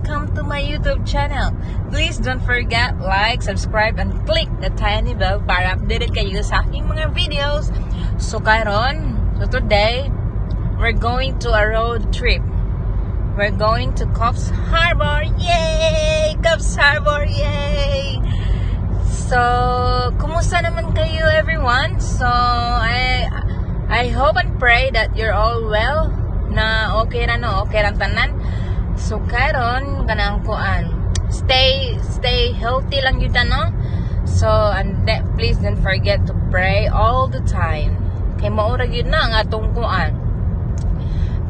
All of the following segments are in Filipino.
welcome to my YouTube channel. Please don't forget, like, subscribe, and click the tiny bell para updated kayo sa aking mga videos. So today, we're going to a road trip. We're going to Coffs Harbor. Yay! Coffs Harbor, yay! So, kumusta naman kayo, everyone? So, I hope and pray that you're all well, na okay na no, okay lang tanan. So, karon kanang kuan, stay healthy lang yun no. So, and please don't forget to pray all the time. Kay maura yun na ang atong kuan.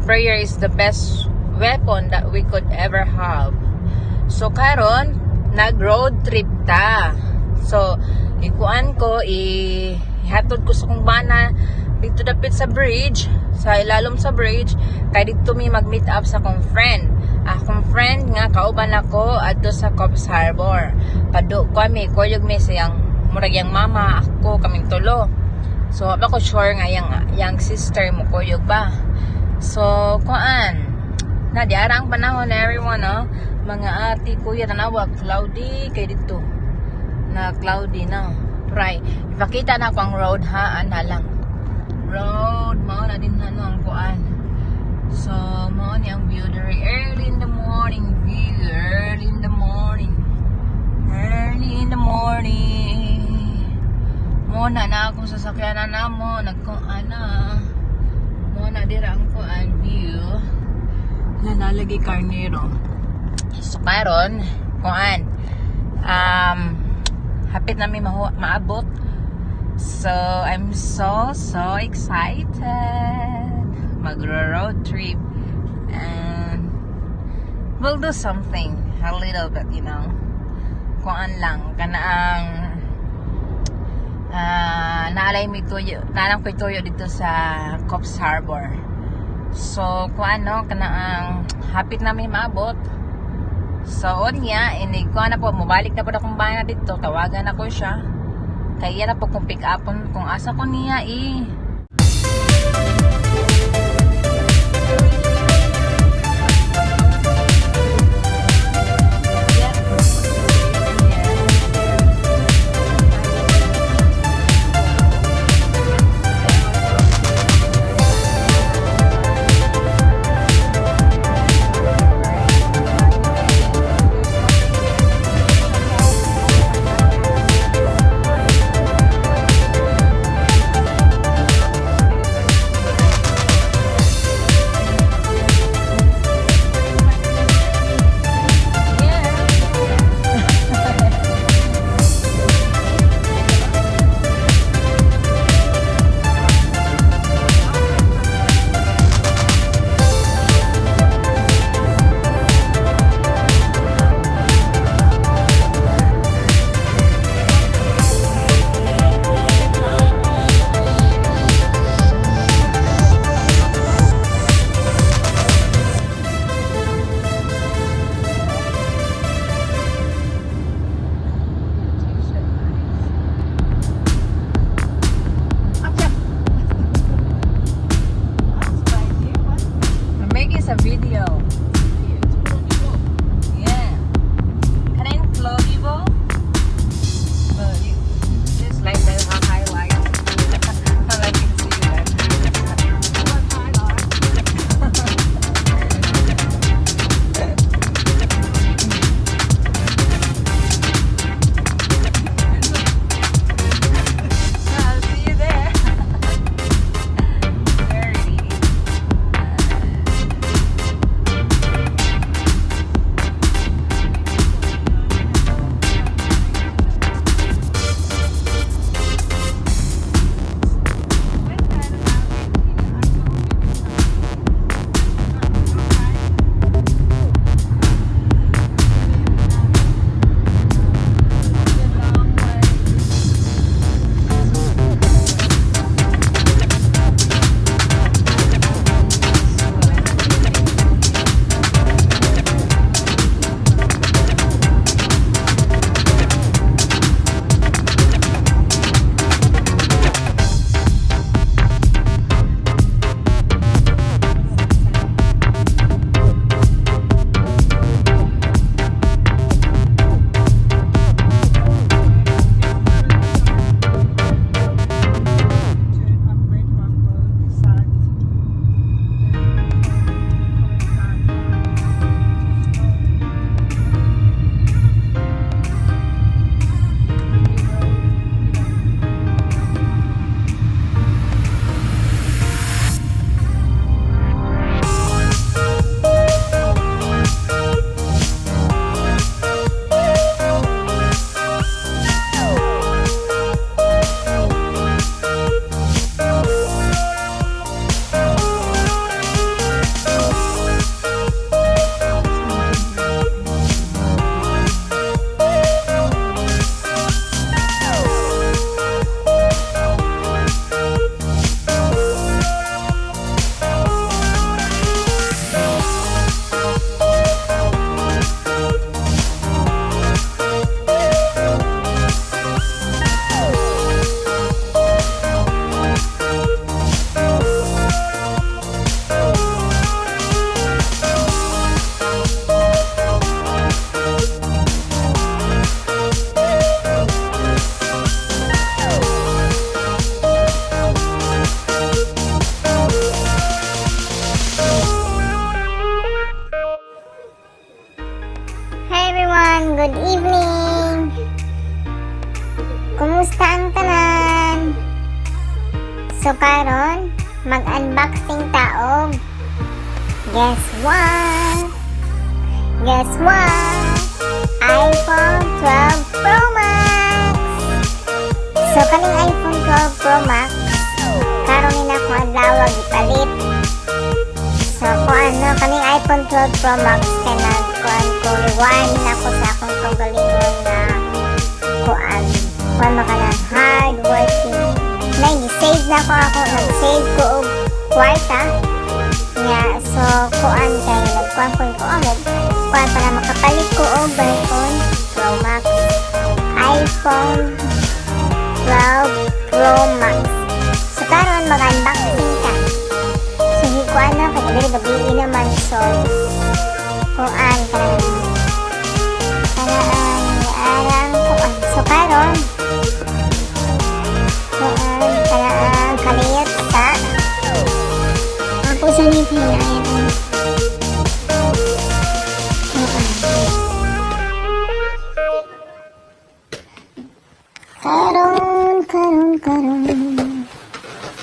Prayer is the best weapon that we could ever have. So, karon nag-road trip ta. So, ikuan ko, ihatod ko sa kong bana dito dapit sa bridge, sa ilalom sa bridge, kay dito mi mag-meet up sa akong friend. Akong friend nga, kauban ako adto sa Coffs Harbor. Pado kami, kuyog mi siyang murag yang mama, ako, kaming tulo. So, ako sure nga yang sister mo kuyog ba. So, kuan, na di arang panahon everyone, no? Mga ati, kuya, tanawag, cloudy, kay dito. Na cloudy na. Try. Ipakita na ako ang road ha, ana lang. Road, mao na din ang kuan. So, mao ni ang view very early in the morning view. Early in the morning. Early in the morning. Mo na akong sasakyan na mo. Nagkuan na. Mo na dira ang kuan view. Nalagi Carnero. So, karon kuan. Hapit namin maabot. So, I'm so excited. Mag-road trip. And we'll do something. A little bit, you know. Kuan lang. Kanaang naalay mi tuyo. Nalang ko'y tuyo dito sa Coffs Harbor. So, kuan no. Kanaang hapit namin maabot. So, niya, kuan na po. Mabalik na po akong bana dito. Tawagan ako siya. Kaya na po kung pick upon kung asa ko niya everyone! Good evening! Kumusta ang tanan? So karon, mag-unboxing taog. Guess what? Guess what? iPhone 12 Pro Max! So kaning iPhone 12 Pro Max, karon nila ko adlaw gipalit. So kaning iPhone 12 Pro Max kay ko reward na ko sa akong kagalingon na kuan makalang hard working. Nag-save na ko nag-save ko og kwarta nga. So kuan kay nagkuan ko kuan para makapalit ko og iPhone Pro Max, iPhone 12 Pro Max. So karon mag-unboxing ka. So kuan na kay gabi naman. So kuan arang kuan. So karon kuan kaliyot sa ako sa nipinayan karon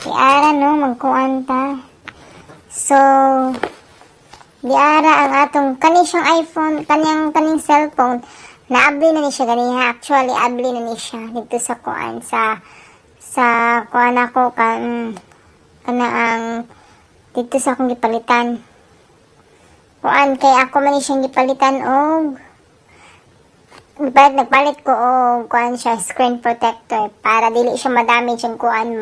diara no magkuan ta. So diara ang atong kani siyang iPhone, kaning cellphone, naabli na ni siya ganiha. Actually, abli na ni siya dito sa kuan sa kuan ako ang dito sa akong gipalitan. Kuan kay ako man ni siyang gipalitan og nagpalit ko og kuan siya screen protector para dili siya madamage ang kuan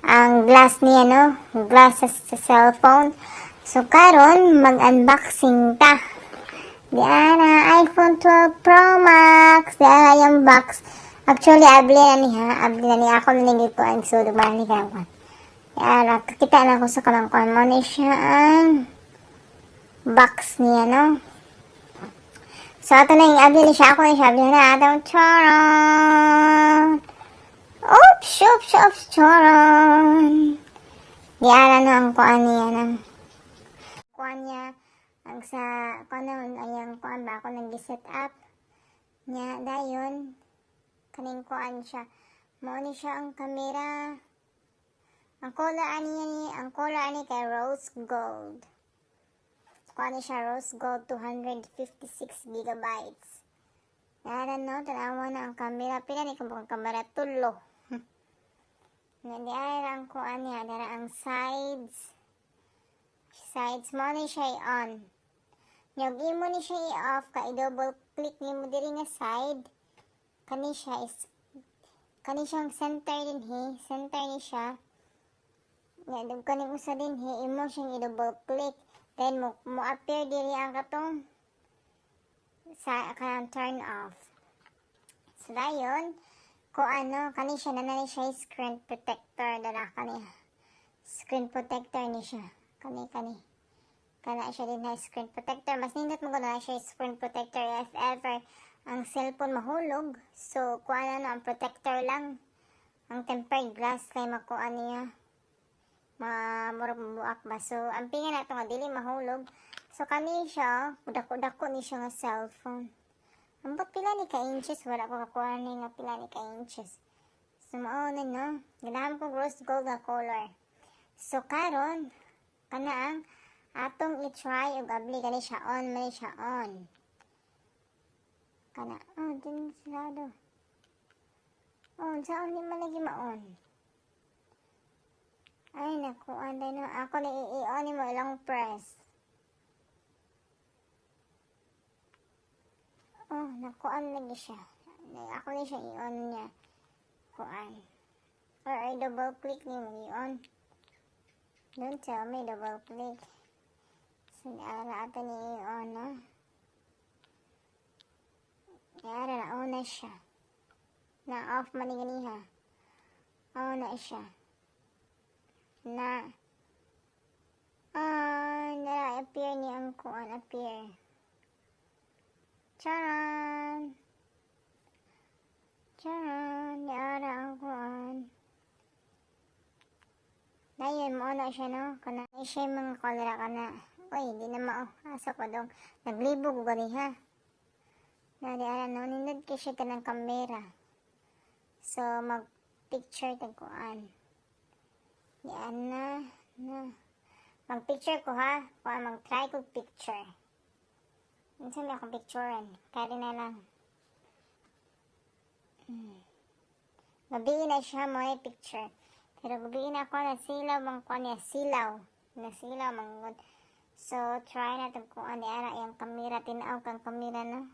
ang glass niya, no? Glass sa cellphone. So karon mag-unboxing ta. Diana iPhone 12 Pro Max. Diana yung box. Actually abli na niya ako nilingit ko ang sudo bali ka ko. Diana kakita na ko sa kamangkuan mo ni siya ang box niya, no? So ato na yung abli ni siya. Ako na siya abli na atong choron. Oops, choron. Diana no ang kuan niya ng kuan niya ang sa kuan ayang kuan ba ako nag-set up niya dayon kaning kuan siya mo ni siya ang camera. Ang color ani kay rose gold. Kuan ni siya rose gold 256 gigabytes. Nara no tanawa na ang camera pila ni kung kamera tulo. Hindi ay ang kuan niya dara ang sides mo ni siya on. Nyog imo ni siya i-off ka i-double click nimo diri nga side. Kani siyang center din center ni siya. Nya dug kaning usa din imo siyang i-double click. Then mo appear diri ang katong sa turn off. So dayon kani siya na siya screen protector dala kani. Screen protector ni siya. Kana siya din na screen protector. Mas nindot mo na siya screen protector if ever ang cellphone mahulog. So kuha na ang protector lang. Ang tempered glass kay makuha niya. Murag mabuak ba. So ang pinga na ito nga dili mahulog. So kani siya, dako ni siya nga cellphone. Ambot pila ni ka inches, wala ko kakuha ni nga pila ni ka inches. So mauna no, ganahan ko rose gold nga color. So karon kana ang atong i-try ug abli kani siya on man siya on. Kana din silado. Saan ni man lagi ma-on. Ay naku, anday no ako ni i-on mo ilang press. Nakuan lagi siya. Ako ni siya i-on niya. Kuan. Or I double click ni mo i-on. Don't tell me double click. So, naara ata ni i-on, no? Naara na on na siya. Na-off man ni ganiha. On na siya. Na-appear ni ang kuan. Appear. Charan! Naara ang kuan. Dayon mo na siya, no? Kana siya yung mga kolera kana. Uy, hindi na mao. Asa ko dong. Naglibo ko ganiha. Na di ara no nindot kay siya kanang kamera. So mag-picture tag kuan. Di ana na. Mag-picture ko ha. Kuan mag-try ko picture. Unsa may akong picturean? Kaya na lang. Gabi na siya mo ay picture. Pero gabi na ako na silaw mang kuan niya silaw. Na silaw mang. So try na tag kuan di ara yung kamera tinaw kang kamera no.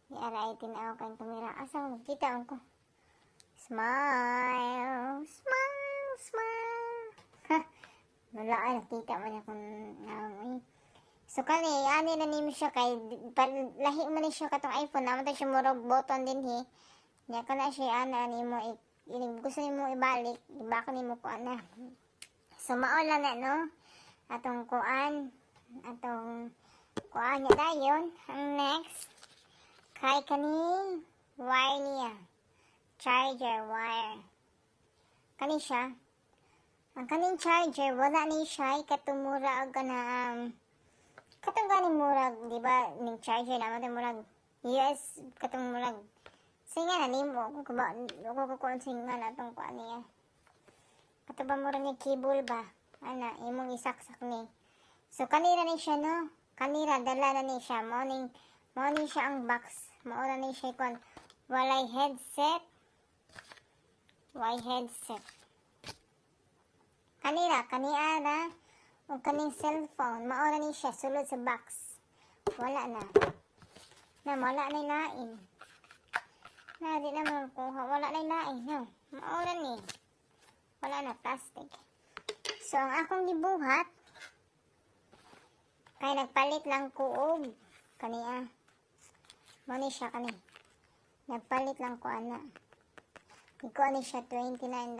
Di ara ay tinaw kang kamera. Asa mo kita ko? Smile, smile, smile. Ha. Wala ay nakita mo na kung so kani ani na nimo siya kay lahi man ni siya katong iPhone naman siya murag button din he. Nya kana siya ana nimo gusto nimo ibalik, ibaka nimo ko ana. So mao lang na no. Atong kuan niya dayon. Ang next kay kaning wire niya. Charger wire. Kani siya. Ang kaning charger wala ni siya katumura og kana katong ganing murag, di ba, ning charger naman murag US katong murag singa na nimo ko ko singa na tong kuan niya. Kato ba murag ni cable ba? Ana imong isaksak ni. So kanira ni siya no. Kanira dala na ni siya morning siya ang box. Mao na ni siya kon walay headset. Why headset? Kanira kaniara o kaning cellphone, maora ni siya sulod sa box. Wala na. Wala na lain. Na di naman kuha, wala na lain, no. Maora ni. Wala na plastic. So ang akong gibuhat kay nagpalit lang ko og kaniya. Mo ni siya kani. Nagpalit lang ko ana. Iko ni siya $29.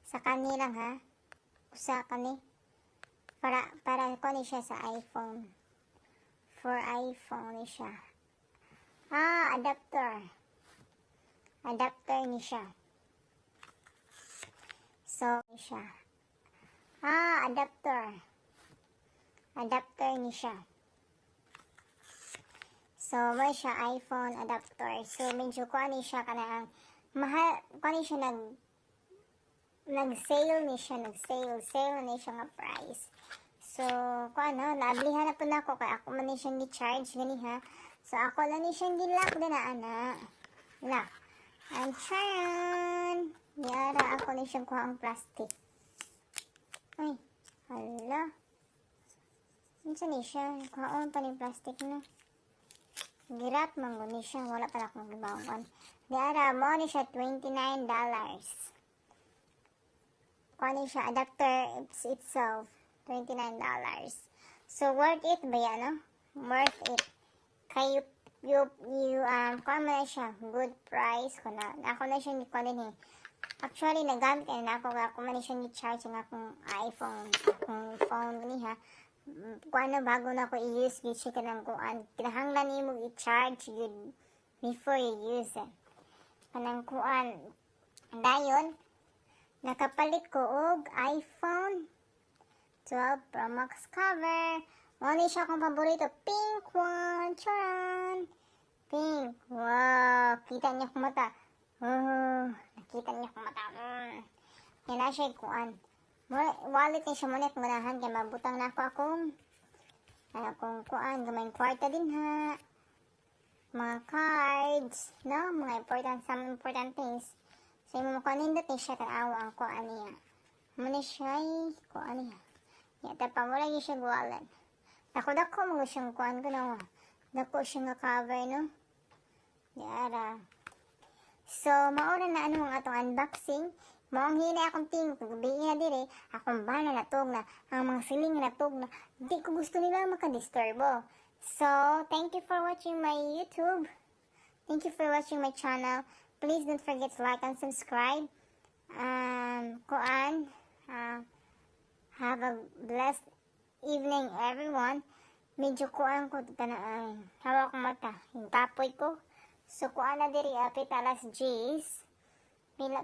Sa kanila ha. Usa kani. Para ko ni siya sa iPhone. For iPhone ni siya. Adapter. Adapter ni siya. So, ni siya. Adapter. Adapter ni siya. So, may siya iPhone adapter. So, medyo ko ni siya kanang mahal. Ko ni siya nag-sale ni siya. Sale ni siya nga price. So, naablihan na po na ako, kaya ako man ni siyang gi-charge, gani ha. So, ako lang ni siyang gi-lock din na, ana. Lock. And charan! Yara, ako ni siyang kuha ang plastic. Ay, hala. Minsan ni siya, kuhaan pa ni plastic na. Girat man ni siya, wala pala akong gibawang. Yara, mo ni siya $29. Kuha ni siya, adapter itself. $29. So, worth it ba yan, no? Worth it. Kaya kuha mo na siya. Good price ko na. Ako na siya kunin eh. Actually, nagamit na ako. Ako man siya ni-charge ng akong iPhone. Akong phone ko niya. Kuha na bago na ako i-use. Gitsi ka ng kuhaan. Kinahanglan niyo mo i-charge yun before you use it. Kanang kuhaan. Dayon, nakapalit ko og iPhone 12 Pro Max cover. Wala siya akong paborito. Pink one. Charan. Pink. Wow. Kita niya akong mata. Nakita niya akong mata. Yan na siya kuan. Wallet niya siya muna at manahan. Kaya mabutang na akong kuan. Gamayang kwarta din ha. Mga cards. No? Some important things. So, yung mga kanindot niya siya tanawa ang kuan niya. Muna siya kuan niya. Yata pa mo lagi siya wallet. Dako mo siyang kuhan ko na. Dako siya nga cover, no? Yara. So, mauna na ang atong unboxing. Maong hina akong tingin. Gabihin na dire. Akong bana natog na. Ang mga siling natog na. Di ko gusto nila makadisturbo. So, thank you for watching my YouTube. Thank you for watching my channel. Please don't forget to like and subscribe. Have a blessed evening, everyone. Medyo kuan ko tanaan. Hawak ko mata. Yung tapoy ko. So, kuan na diri apit alas 10. Pila,